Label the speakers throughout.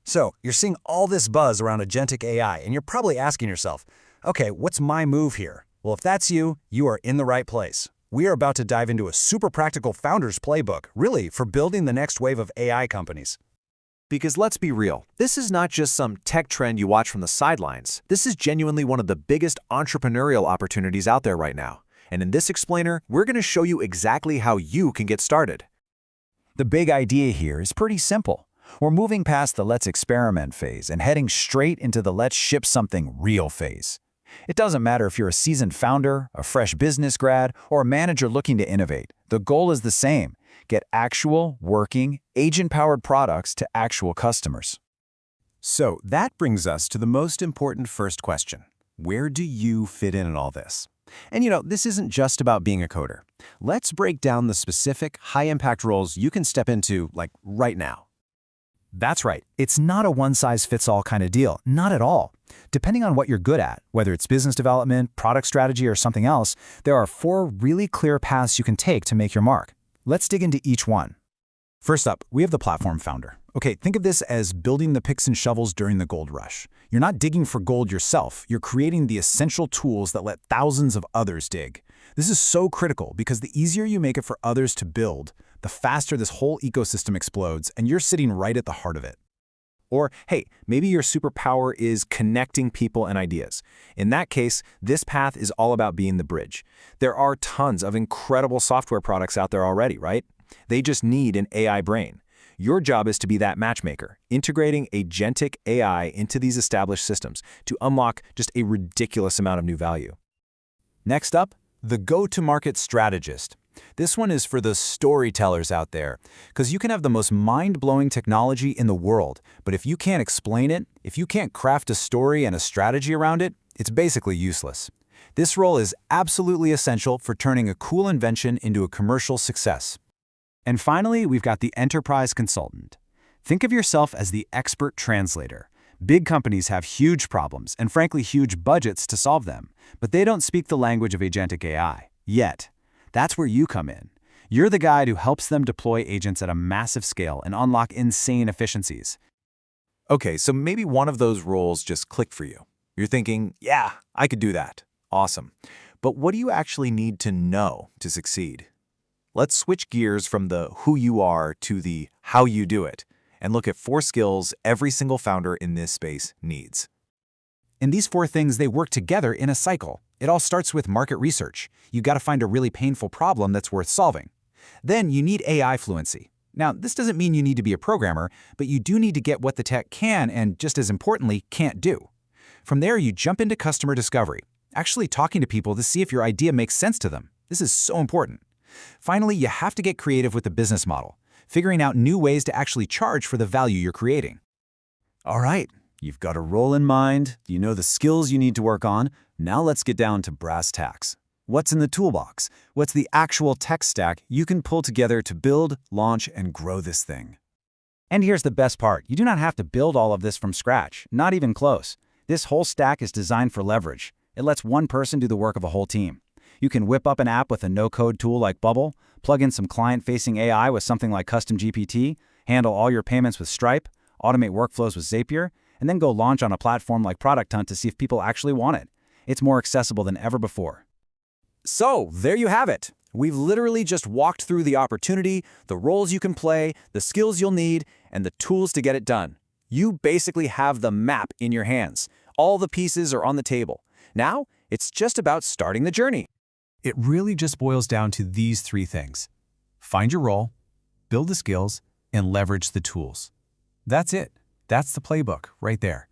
Speaker 1: So, you're seeing all this buzz around agentic AI, and you're probably asking yourself, okay, what's my move here? Well, if that's you, you are in the right place. We are about to dive into a super practical founder's playbook, really, for building the next wave of AI companies.
Speaker 2: Because let's be real, this is not just some tech trend you watch from the sidelines. This is genuinely one of the biggest entrepreneurial opportunities out there right now. And in this explainer, we're going to show you exactly how you can get started.
Speaker 3: The big idea here is pretty simple. We're moving past the let's experiment phase and heading straight into the let's ship something real phase. It doesn't matter if you're a seasoned founder, a fresh business grad, or a manager looking to innovate. The goal is the same: get actual, working, agent-powered products to actual customers.
Speaker 4: So that brings us to the most important first question. Where do you fit in all this? And this isn't just about being a coder. Let's break down the specific, high-impact roles you can step into, like right now.
Speaker 3: That's right. It's not a one-size-fits-all kind of deal. Not at all. Depending on what you're good at, whether it's business development, product strategy, or something else, there are 4 really clear paths you can take to make your mark. Let's dig into each one. First up, we have the platform founder. Okay, think of this as building the picks and shovels during the gold rush. You're not digging for gold yourself. You're creating the essential tools that let thousands of others dig. This is so critical because the easier you make it for others to build, the faster this whole ecosystem explodes, and you're sitting right at the heart of it. Or, hey, maybe your superpower is connecting people and ideas. In that case, this path is all about being the bridge. There are tons of incredible software products out there already, right? They just need an AI brain. Your job is to be that matchmaker, integrating agentic AI into these established systems to unlock just a ridiculous amount of new value. Next up, the go-to-market strategist. This one is for the storytellers out there, because you can have the most mind-blowing technology in the world, but if you can't explain it, if you can't craft a story and a strategy around it, it's basically useless. This role is absolutely essential for turning a cool invention into a commercial success. And finally, we've got the enterprise consultant. Think of yourself as the expert translator. Big companies have huge problems and frankly huge budgets to solve them, but they don't speak the language of agentic AI yet. That's where you come in. You're the guide who helps them deploy agents at a massive scale and unlock insane efficiencies.
Speaker 2: Okay, so maybe one of those roles just clicked for you. You're thinking, yeah, I could do that. Awesome. But what do you actually need to know to succeed? Let's switch gears from the who you are to the how you do it, and look at 4 skills every single founder in this space needs.
Speaker 3: And these 4 things, they work together in a cycle. It all starts with market research. You got to find a really painful problem that's worth solving. Then you need AI fluency. Now, this doesn't mean you need to be a programmer, but you do need to get what the tech can and, just as importantly, can't do. From there, you jump into customer discovery, actually talking to people to see if your idea makes sense to them. This is so important. Finally, you have to get creative with the business model, figuring out new ways to actually charge for the value you're creating. All right, you've got a role in mind, you know the skills you need to work on. Now let's get down to brass tacks. What's in the toolbox? What's the actual tech stack you can pull together to build, launch, and grow this thing? And here's the best part. You do not have to build all of this from scratch, not even close. This whole stack is designed for leverage. It lets one person do the work of a whole team. You can whip up an app with a no-code tool like Bubble, plug in some client-facing AI with something like Custom GPT, handle all your payments with Stripe, automate workflows with Zapier, and then go launch on a platform like Product Hunt to see if people actually want it. It's more accessible than ever before. So, there you have it. We've literally just walked through the opportunity, the roles you can play, the skills you'll need, and the tools to get it done. You basically have the map in your hands. All the pieces are on the table. Now, it's just about starting the journey.
Speaker 4: It really just boils down to these 3 things. Find your role, build the skills, and leverage the tools. That's it. That's the playbook right there.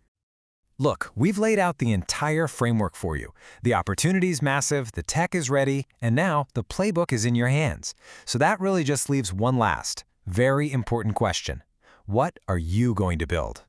Speaker 5: Look, we've laid out the entire framework for you. The opportunity's massive, the tech is ready, and now the playbook is in your hands. So that really just leaves one last, very important question. What are you going to build?